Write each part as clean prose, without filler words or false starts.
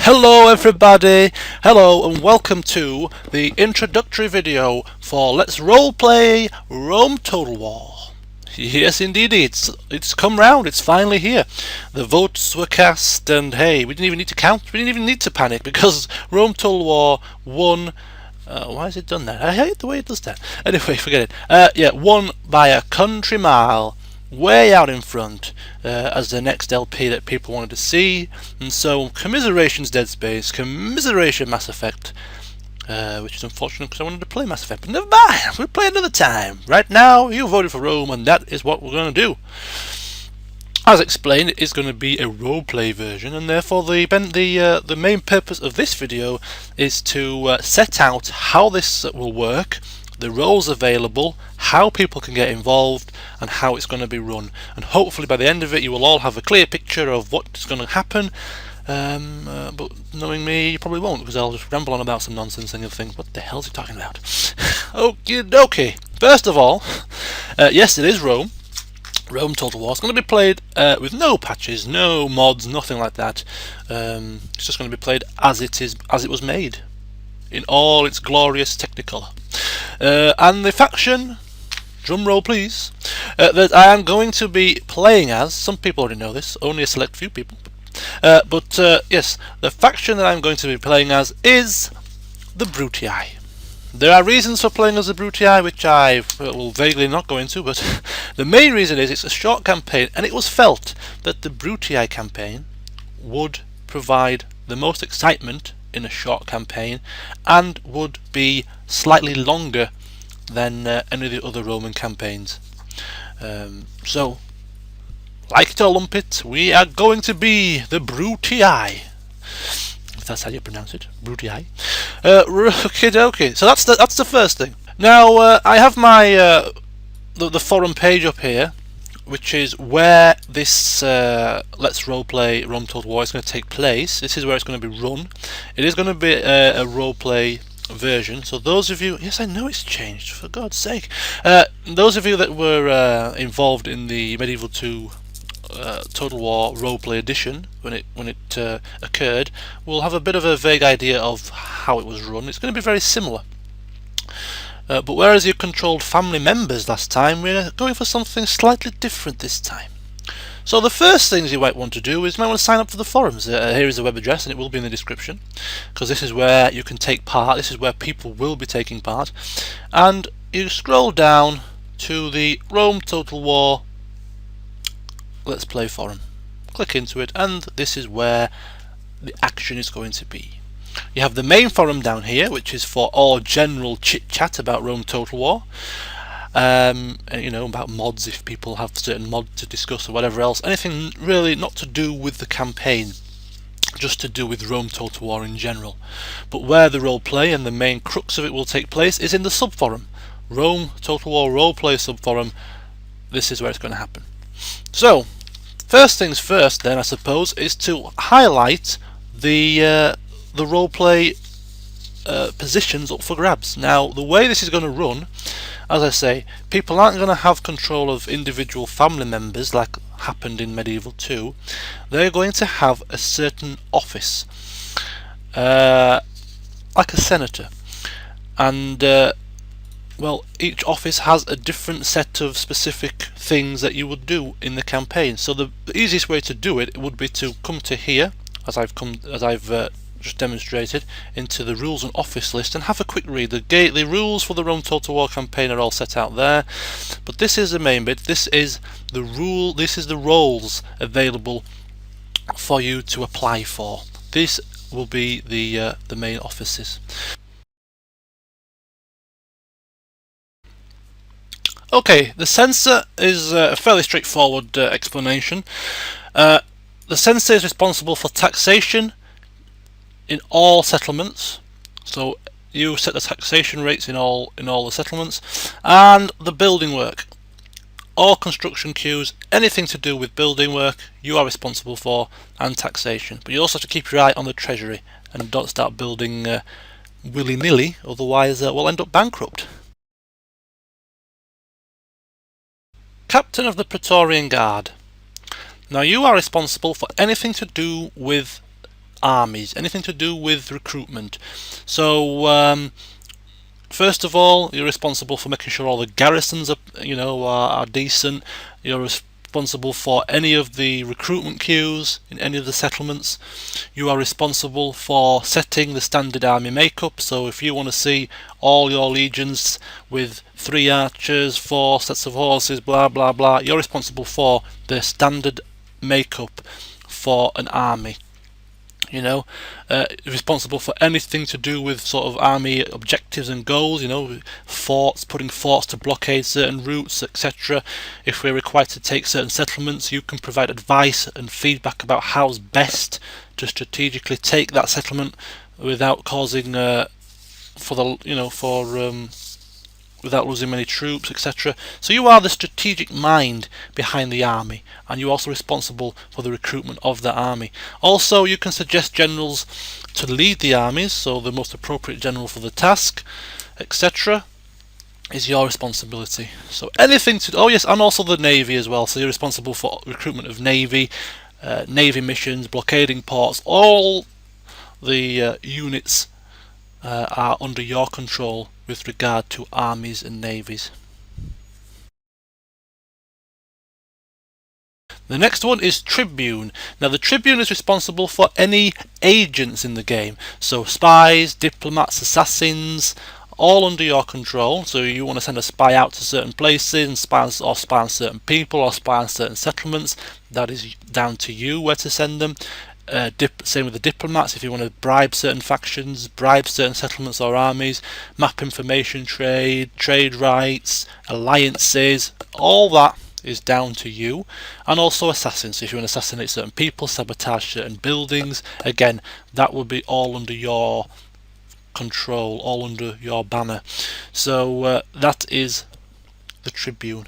Hello everybody, hello and welcome to the introductory video for Let's Roleplay Rome Total War. Yes indeed, it's come round, it's finally here. The votes were cast and hey, we didn't even need to count, we didn't even need to panic because Rome Total War won. Why has it done that? I hate the way it does that. Anyway, forget it. Won by a country mile. Way out in front as the next LP that people wanted to see, and so commiserations Dead Space, commiseration Mass Effect, which is unfortunate because I wanted to play Mass Effect, but never mind, we'll play another time. Right now you voted for Rome and that is what we're going to do. As explained, it is going to be a roleplay version, and therefore the main purpose of this video is to set out how this will work, the roles available, how people can get involved, and how it's going to be run. And hopefully by the end of it you will all have a clear picture of what's going to happen. But knowing me, you probably won't, because I'll just ramble on about some nonsense and you'll think, what the hell's he talking about? Okie dokie. First of all, yes, it is Rome. Rome Total War. It's going to be played with no patches, no mods, nothing like that. It's just going to be played as it was made, in all its glorious technicolor. And the faction, drum roll please, that I am going to be playing as, some people already know this, only a select few people, yes, the faction that I'm going to be playing as is the Brutii. There are reasons for playing as the Brutii, which I will vaguely not go into, but the main reason is it's a short campaign, and it was felt that the Brutii campaign would provide the most excitement in a short campaign and would be slightly longer than any of the other Roman campaigns. So, like it or lump it, we are going to be the Brutii. If that's how you pronounce it, Brutii. Okay, so that's the first thing. Now I have my the forum page up here, which is where this Let's Roleplay Rome Total War is going to take place. This is where it's going to be run. It is going to be a roleplay version, so those of you, yes I know it's changed, for God's sake, those of you that were involved in the Medieval 2 Total War Roleplay edition when it occurred will have a bit of a vague idea of how it was run. It's going to be very similar. But whereas you controlled family members last time, we're going for something slightly different this time. So the first things you might want to do is you might want to sign up for the forums. Here is the web address, and it will be in the description, because this is where you can take part, this is where people will be taking part. And you scroll down to the Rome Total War Let's Play forum. Click into it, and this is where the action is going to be. You have the main forum down here, which is for all general chit-chat about Rome Total War. And, you know, about mods, if people have certain mods to discuss or whatever else. Anything really not to do with the campaign, just to do with Rome Total War in general. But where the roleplay and the main crux of it will take place is in the sub-forum. Rome Total War Roleplay sub-forum. This is where it's going to happen. So, first things first then, I suppose, is to highlight the roleplay positions up for grabs. Now, the way this is going to run, as I say, people aren't going to have control of individual family members like happened in Medieval 2. They're going to have a certain office, like a senator, and well, each office has a different set of specific things that you would do in the campaign. So the easiest way to do it would be to come to here, as I've just demonstrated, into the rules and office list and have a quick read. The rules for the Rome Total War campaign are all set out there, but this is the main bit. This is the roles available for you to apply for. This will be the main offices. Okay, the Censor is a fairly straightforward explanation. The Censor is responsible for taxation in all settlements, so you set the taxation rates in all the settlements, and the building work. All construction queues, anything to do with building work, you are responsible for, and taxation. But you also have to keep your eye on the treasury and don't start building willy-nilly, otherwise we'll end up bankrupt. Captain of the Praetorian Guard. Now you are responsible for anything to do with armies, anything to do with recruitment. So first of all, you're responsible for making sure all the garrisons are decent. You're responsible for any of the recruitment queues in any of the settlements. You are responsible for setting the standard army makeup. So if you want to see all your legions with 3 archers, 4 sets of horses, blah blah blah, you're responsible for the standard makeup for an army. Responsible for anything to do with sort of army objectives and goals, forts, putting forts to blockade certain routes, etc. If we're required to take certain settlements, you can provide advice and feedback about how's best to strategically take that settlement without causing without losing many troops, etc. So you are the strategic mind behind the army, and you're also responsible for the recruitment of that army. Also, you can suggest generals to lead the armies, so the most appropriate general for the task, etc. is your responsibility. So anything to... Oh yes, and also the navy as well, so you're responsible for recruitment of navy, navy missions, blockading ports, all the units are under your control with regard to armies and navies. The next one is Tribune. Now the Tribune is responsible for any agents in the game, so spies, diplomats, assassins, all under your control. So you want to send a spy out to certain places and spy on certain people or spy on certain settlements, that is down to you where to send them. Same with the diplomats. If you want to bribe certain factions, bribe certain settlements or armies, map information trade rights, alliances, all that is down to you. And also assassins. So if you want to assassinate certain people, sabotage certain buildings, again, that would be all under your control, all under your banner. So that is the Tribune.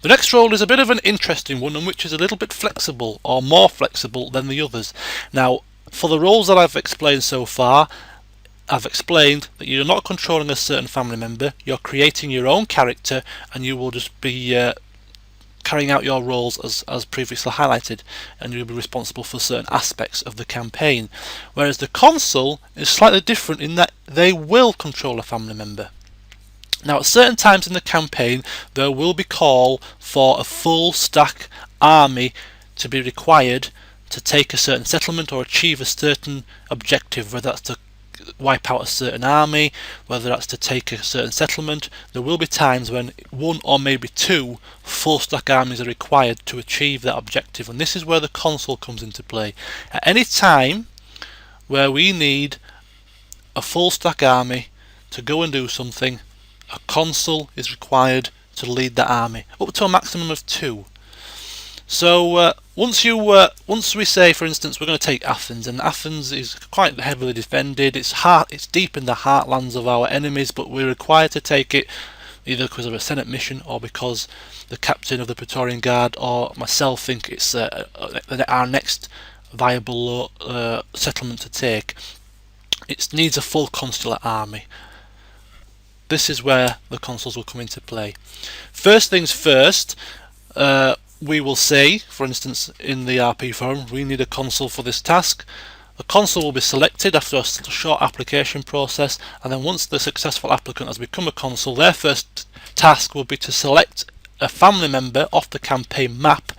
The next role is a bit of an interesting one, and which is a little bit flexible, or more flexible than the others. Now, for the roles that I've explained so far, I've explained that you're not controlling a certain family member, you're creating your own character, and you will just be carrying out your roles as previously highlighted, and you'll be responsible for certain aspects of the campaign. Whereas the Consul is slightly different in that they will control a family member. Now at certain times in the campaign there will be call for a full stack army to be required to take a certain settlement or achieve a certain objective, whether that's to wipe out a certain army, whether that's to take a certain settlement. There will be times when 1 or maybe 2 full stack armies are required to achieve that objective, and this is where the Consul comes into play. At any time where we need a full stack army to go and do something, a Consul is required to lead that army, up to a maximum of 2. So once we say, for instance, we're going to take Athens, and Athens is quite heavily defended, it's deep in the heartlands of our enemies, but we're required to take it either because of a Senate mission or because the captain of the Praetorian Guard or myself think it's our next viable settlement to take. It needs a full consular army. This is where the Consuls will come into play. First things first, we will say, for instance in the RP forum, we need a Consul for this task. The Consul will be selected after a short application process, and then once the successful applicant has become a Consul, their first task will be to select a family member off the campaign map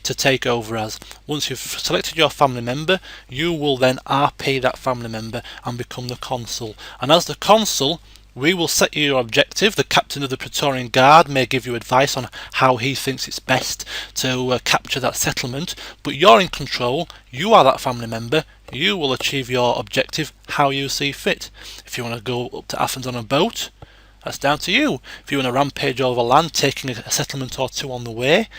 to take over as. Once you've selected your family member, you will then RP that family member and become the Consul. And as the Consul, we will set you your objective. The captain of the Praetorian Guard may give you advice on how he thinks it's best to capture that settlement, but you're in control, you are that family member, you will achieve your objective how you see fit. If you want to go up to Athens on a boat, that's down to you. If you want to rampage over land, taking a settlement or 2 on the way,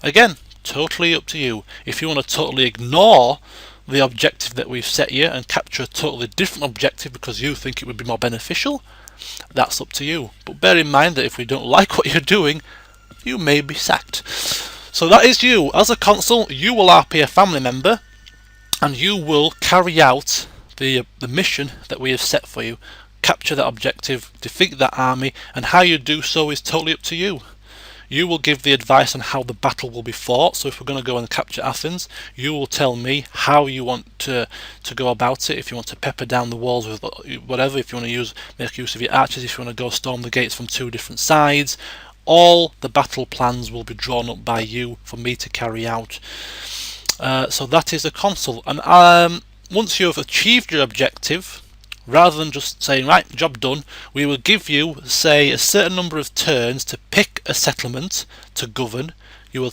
again, totally up to you. If you want to totally ignore the objective that we've set you and capture a totally different objective because you think it would be more beneficial, that's up to you. But bear in mind that if we don't like what you're doing, you may be sacked. So that is you. As a Consul, you will RP a family member and you will carry out the mission that we have set for you. Capture that objective, defeat that army, and how you do so is totally up to you. You will give the advice on how the battle will be fought. So if we're going to go and capture Athens, you will tell me how you want to go about it. If you want to pepper down the walls with whatever, if you want to make use of your archers, if you want to go storm the gates from 2 different sides, all the battle plans will be drawn up by you for me to carry out. So that is the consul. And once you have achieved your objective, rather than just saying, right, job done, we will give you, say, a certain number of turns to pick a settlement to govern. We will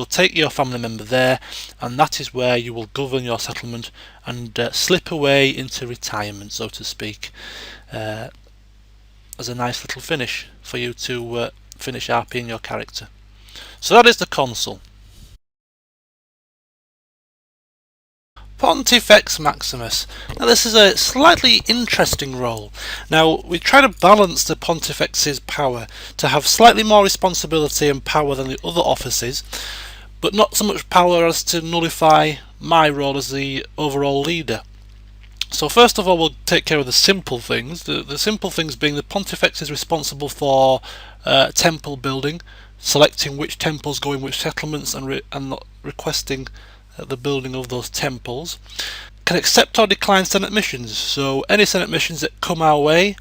take your family member there, and that is where you will govern your settlement and slip away into retirement, so to speak, as a nice little finish for you to finish RPing your character. So that is the consul. Pontifex Maximus. Now this is a slightly interesting role. Now we try to balance the Pontifex's power to have slightly more responsibility and power than the other offices, but not so much power as to nullify my role as the overall leader. So first of all, we'll take care of the simple things. The simple things being the Pontifex is responsible for temple building, selecting which temples go in which settlements, and requesting the building of those temples. Can accept or decline Senate missions. So any Senate missions that come our way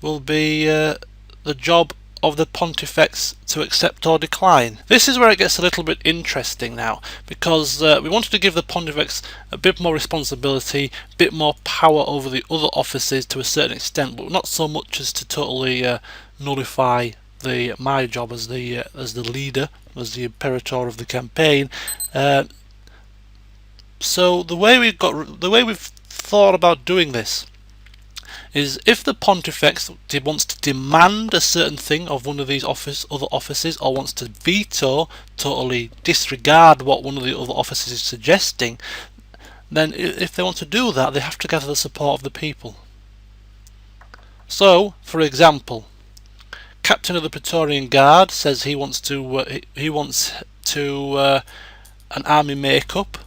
will be the job of the Pontifex to accept or decline. This is where it gets a little bit interesting now, because we wanted to give the Pontifex a bit more responsibility, a bit more power over the other offices to a certain extent, but not so much as to totally nullify my job as the leader, as the Imperator of the campaign. So the way we've thought about doing this is, if the Pontifex wants to demand a certain thing of one of these other offices, or wants to veto, totally disregard what one of the other offices is suggesting, then if they want to do that, they have to gather the support of the people. So, for example, Captain of the Praetorian Guard says he wants an army makeup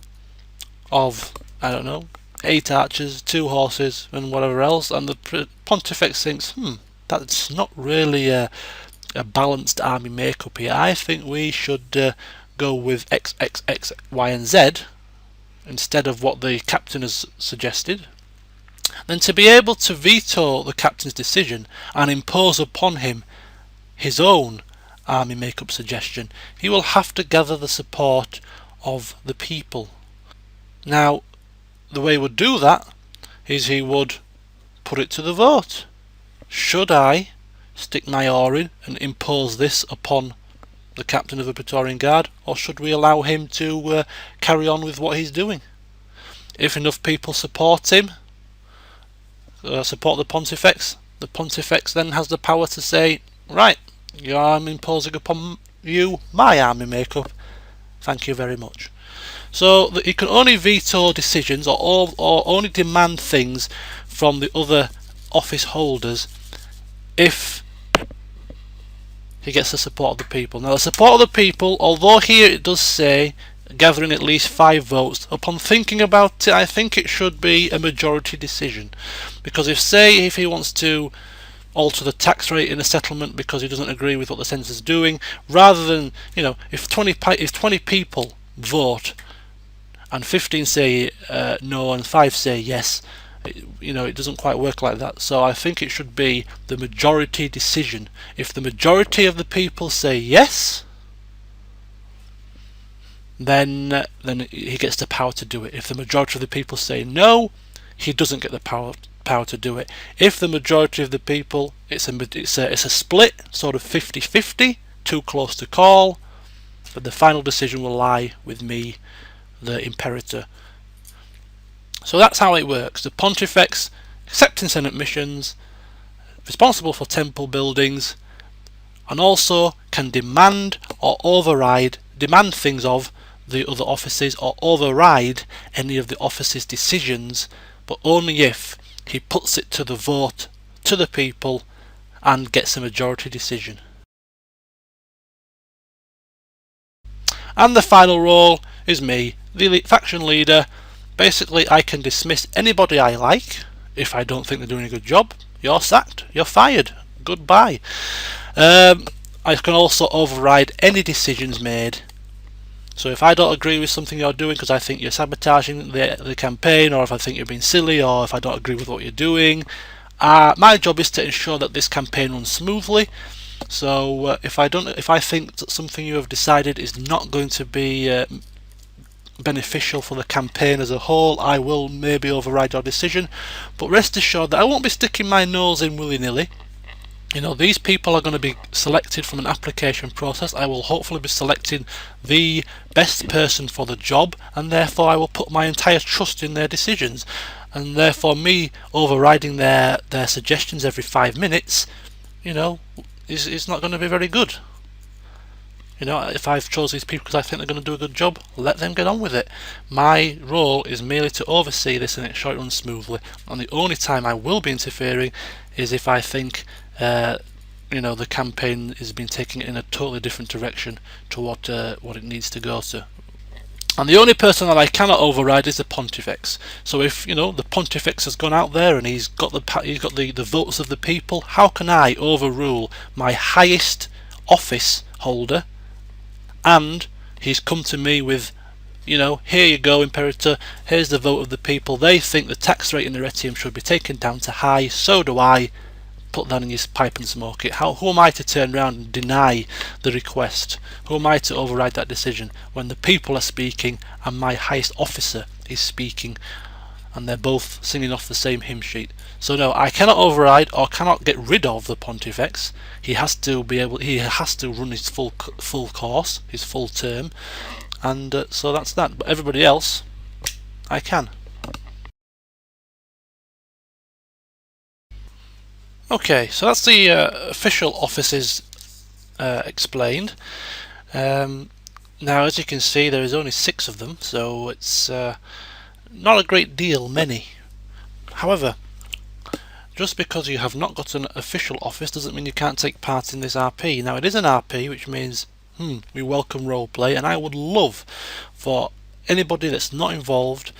of, I don't know, 8 archers, 2 horses, and whatever else, and the Pontifex thinks, that's not really a balanced army makeup here. I think we should go with X, X, X, Y, and Z instead of what the captain has suggested. Then to be able to veto the captain's decision and impose upon him his own army makeup suggestion, he will have to gather the support of the people. Now, the way he would do that is he would put it to the vote. Should I stick my oar in and impose this upon the captain of the Praetorian Guard, or should we allow him to carry on with what he's doing? If enough people support him, support the Pontifex then has the power to say, right, I'm imposing upon you my army makeup, thank you very much. So that he can only veto decisions or only demand things from the other office holders if he gets the support of the people. Now the support of the people, although here it does say gathering at least 5 votes, upon thinking about it, I think it should be a majority decision. Because if he wants to alter the tax rate in a settlement because he doesn't agree with what the censor's doing, rather than, if 20 people vote and 15 say no and 5 say yes, it doesn't quite work like that. So I think it should be the majority decision. If the majority of the people say yes, then he gets the power to do it. If the majority of the people say no, he doesn't get the power to do it. If the majority of the people, it's a split, sort of 50-50, too close to call, but the final decision will lie with me, the Imperator. So that's how it works. The Pontifex, accepting Senate missions, responsible for temple buildings, and also can demand things of the other offices or override any of the office's decisions, but only if he puts it to the vote to the people and gets a majority decision. And the final role is me, the faction leader. Basically, I can dismiss anybody I like. If I don't think they're doing a good job, you're sacked, you're fired, goodbye. I can also override any decisions made. So if I don't agree with something you're doing because I think you're sabotaging the campaign, or if I think you're being silly, or if I don't agree with what you're doing, my job is to ensure that this campaign runs smoothly. So if I think that something you have decided is not going to be beneficial for the campaign as a whole, I will maybe override your decision. But rest assured that I won't be sticking my nose in willy-nilly. You know, these people are going to be selected from an application process. I will hopefully be selecting the best person for the job, and therefore I will put my entire trust in their decisions. And therefore me overriding their suggestions every 5 minutes, you know, is not going to be very good. You know, if I've chose these people because I think they're going to do a good job, let them get on with it. My role is merely to oversee this and ensure it runs smoothly. And the only time I will be interfering is if I think you know, the campaign has been taking it in a totally different direction to what it needs to go to. And the only person that I cannot override is the Pontifex. So if, you know, the Pontifex has gone out there and he's got the votes of the people, how can I overrule my highest office holder? And he's come to me with, you know, here you go, Imperator, here's the vote of the people. They think the tax rate in Arretium should be taken down to high, so do I. Put that in your pipe and smoke it. Who am I to turn around and deny the request? Who am I to override that decision when the people are speaking and my highest officer is speaking, and they're both singing off the same hymn sheet? So no, I cannot override or cannot get rid of the Pontifex. He has to run his full course, his full term, and so that's that. But everybody else, I can. Okay, so that's the official offices explained. Now, as you can see, there is only 6 of them, so it's not a great deal many. However, just because you have not got an official office doesn't mean you can't take part in this RP. Now, it is an RP, which means we welcome roleplay, and I would love for anybody that's not involved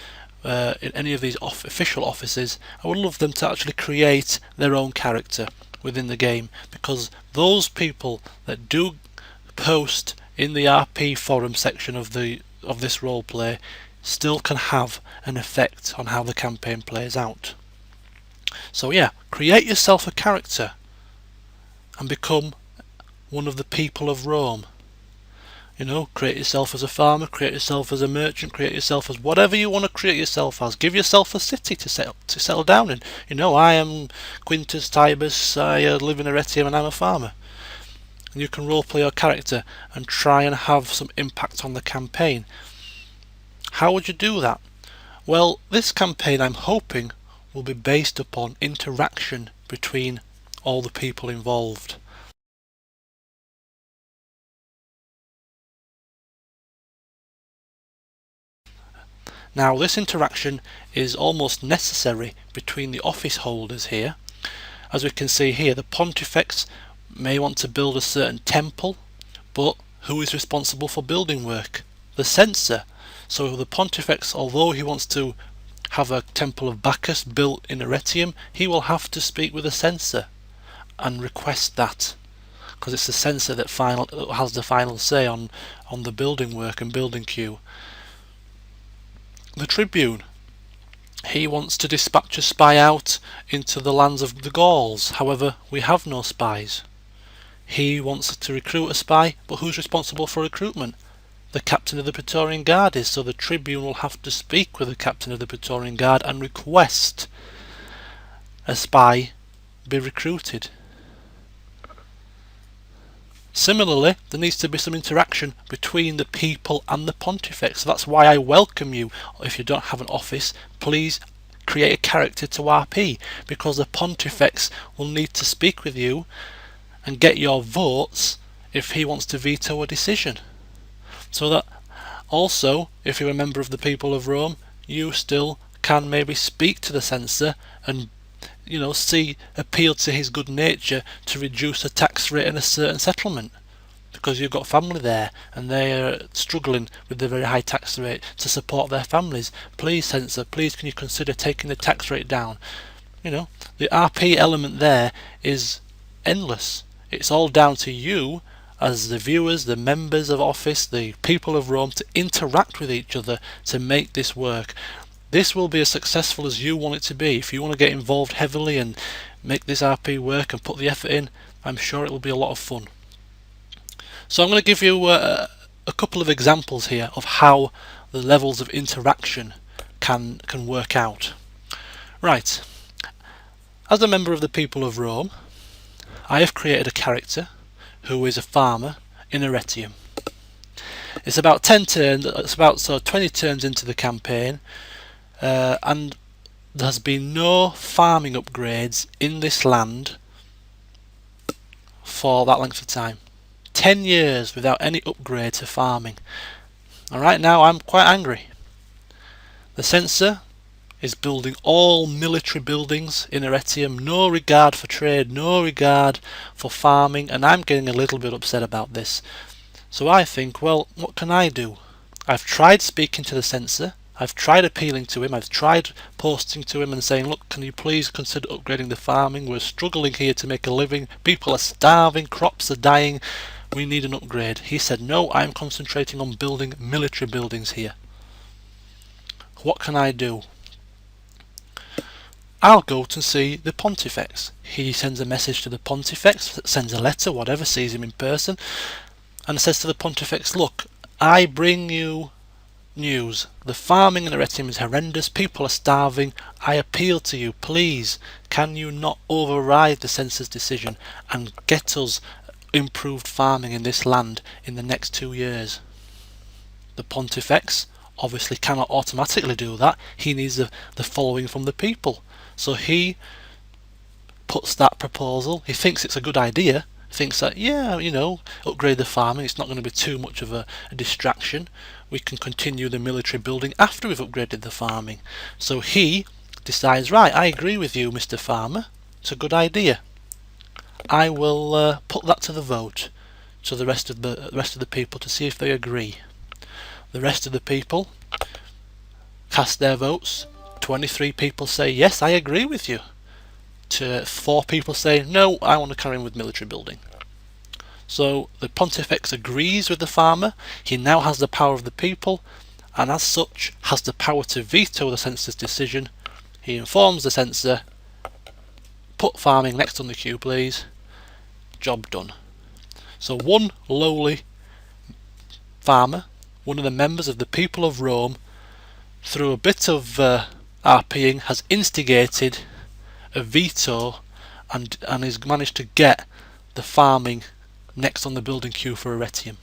in any of these official offices, I would love them to actually create their own character within the game, because those people that do post in the RP forum section of this roleplay still can have an effect on how the campaign plays out. So yeah, create yourself a character and become one of the people of Rome. You know, create yourself as a farmer, create yourself as a merchant, create yourself as whatever you want to create yourself as. Give yourself a city to settle down in. You know, I am Quintus Tibus, I live in Arretium and I'm a farmer. And you can roleplay your character and try and have some impact on the campaign. How would you do that? Well, this campaign, I'm hoping, will be based upon interaction between all the people involved. Now, this interaction is almost necessary between the office holders here. As we can see here, the Pontifex may want to build a certain temple, but who is responsible for building work? The Censor. So the Pontifex, although he wants to have a temple of Bacchus built in Arretium, he will have to speak with the Censor and request that, because it's the Censor that has the final say on the building work and building queue. The Tribune, he wants to dispatch a spy out into the lands of the Gauls. However, we have no spies. He wants to recruit a spy, but who's responsible for recruitment? The captain of the Praetorian Guard is, so the Tribune will have to speak with the captain of the Praetorian Guard and request a spy be recruited. Similarly, there needs to be some interaction between the people and the Pontifex. So that's why I welcome you. If you don't have an office, please create a character to RP, because the Pontifex will need to speak with you and get your votes if he wants to veto a decision. So that also, if you're a member of the people of Rome, you still can maybe speak to the Censor and, you know, appeal to his good nature to reduce a tax rate in a certain settlement, because you've got family there and they are struggling with the very high tax rate to support their families. Please, Censor, please can you consider taking the tax rate down? You know, the RP element there is endless. It's all down to you as the viewers, the members of office, the people of Rome, to interact with each other to make this work. This will be as successful as you want it to be. If you want to get involved heavily and make this RP work and put the effort in, I'm sure it will be a lot of fun. So I'm going to give you a couple of examples here of how the levels of interaction can work out. Right, as a member of the people of Rome, I have created a character who is a farmer in Arretium. It's about 10 turns, it's about 20 turns into the campaign, and there has been no farming upgrades in this land for that length of time. 10 years without any upgrade to farming. And right now I'm quite angry. The Censor is building all military buildings in Arretium, no regard for trade, no regard for farming, and I'm getting a little bit upset about this. So I think, well, what can I do? I've tried speaking to the Censor, I've tried appealing to him, I've tried posting to him and saying, look, can you please consider upgrading the farming? We're struggling here to make a living, people are starving, crops are dying, we need an upgrade. He said, no, I'm concentrating on building military buildings here. What can I do? I'll go to see the Pontifex. He sends a message to the Pontifex, sends a letter, whatever, sees him in person, and says to the Pontifex, look, I bring you news. The farming in Arretium is horrendous, people are starving, I appeal to you, please, can you not override the Censor's decision and get us improved farming in this land in the next 2 years? The Pontifex obviously cannot automatically do that, he needs the following from the people. So he puts that proposal, he thinks it's a good idea, thinks that, yeah, you know, upgrade the farming, it's not going to be too much of a distraction, we can continue the military building after we've upgraded the farming. So he decides, right, I agree with you, Mr. Farmer, it's a good idea. I will put that to the vote to the rest of the people to see if they agree. The rest of the people cast their votes. 23 people say, yes, I agree with you. To 4 people say, no, I want to carry on with military building. So the Pontifex agrees with the farmer, he now has the power of the people, and as such has the power to veto the Censor's decision. He informs the Censor, put farming next on the queue please, job done. So one lowly farmer, one of the members of the people of Rome, through a bit of RPing, has instigated a veto and has managed to get the farming next on the building queue for Arretium.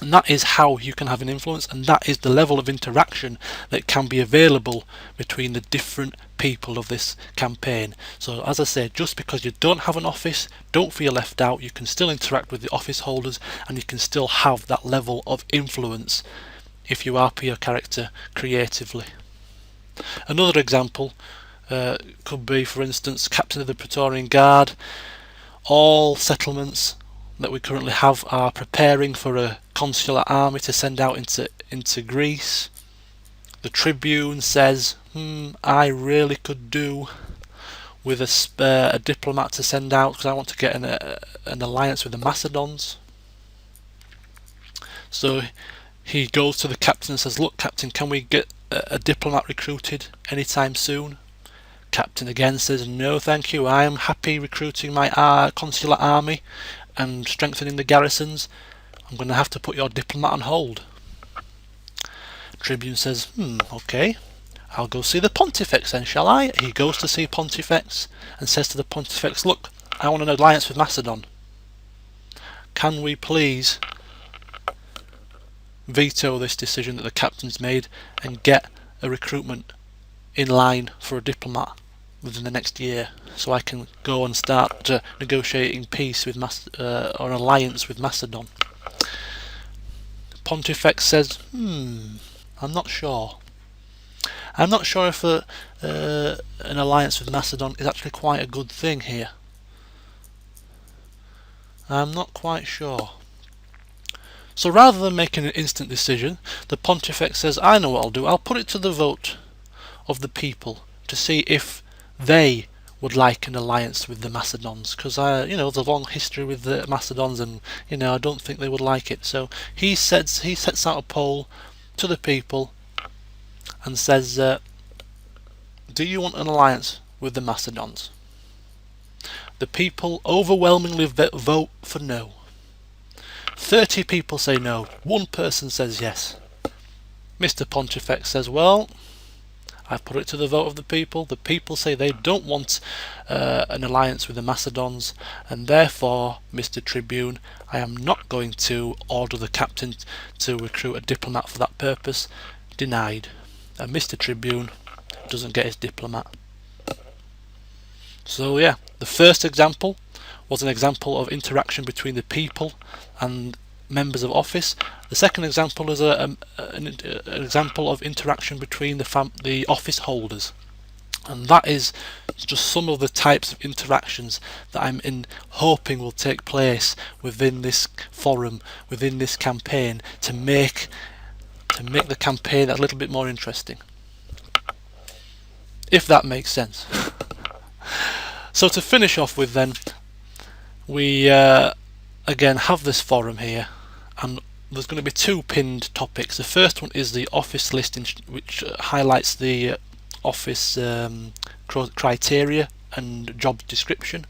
And that is how you can have an influence, and that is the level of interaction that can be available between the different people of this campaign. So as I say, just because you don't have an office, don't feel left out, you can still interact with the office holders and you can still have that level of influence if you RP your character creatively. Another example could be, for instance, Captain of the Praetorian Guard. All settlements that we currently have are preparing for a consular army to send out into Greece. The Tribune says, I really could do with a diplomat to send out because I want to get an alliance with the Macedons. So he goes to the captain and says, look captain, can we get a diplomat recruited anytime soon? Captain again says, no thank you, I am happy recruiting my consular army and strengthening the garrisons. I'm going to have to put your diplomat on hold. Tribune says, okay, I'll go see the Pontifex then, shall I? He goes to see Pontifex and says to the Pontifex, look, I want an alliance with Macedon. Can we please veto this decision that the captain's made and get a recruitment in line for a diplomat within the next year, so I can go and start negotiating peace with or an alliance with Macedon. Pontifex says, I'm not sure. I'm not sure if an alliance with Macedon is actually quite a good thing here. I'm not quite sure. So rather than making an instant decision, the Pontifex says, I know what I'll do, I'll put it to the vote of the people to see if they would like an alliance with the Macedons, because there's a long history with the Macedons, and I don't think they would like it. So he sets out a poll to the people and says, do you want an alliance with the Macedons? The people overwhelmingly vote for no. 30 people say no, 1 person says yes. Mr. Pontifex says, well, I've put it to the vote of the people. The people say they don't want an alliance with the Macedons, and therefore, Mr. Tribune, I am not going to order the captain to recruit a diplomat for that purpose. Denied. And Mr. Tribune doesn't get his diplomat. So yeah, the first example was an example of interaction between the people and members of office. The second example is an example of interaction between the office holders, and that is just some of the types of interactions that I'm hoping will take place within this forum, within this campaign, to make the campaign a little bit more interesting, if that makes sense. So to finish off with, then, we again have this forum here, and there's going to be 2 pinned topics. The first one is the office list, which highlights the office criteria and job description,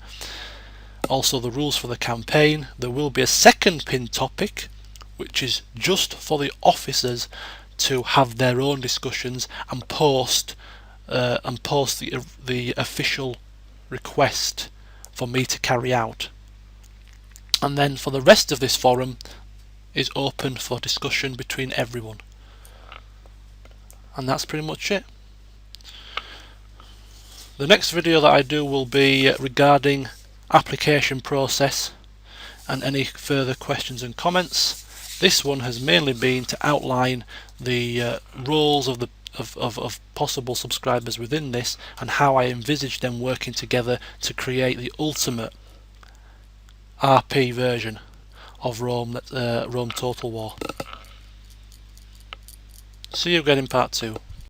also the rules for the campaign. There will be a second pinned topic, which is just for the officers to have their own discussions and post the official request for me to carry out. And then for the rest of this forum is open for discussion between everyone. And that's pretty much it. The next video that I do will be regarding application process and any further questions and comments. This one has mainly been to outline the roles of possible subscribers within this, and how I envisage them working together to create the ultimate RP version of Rome Total War. See you again in part 2.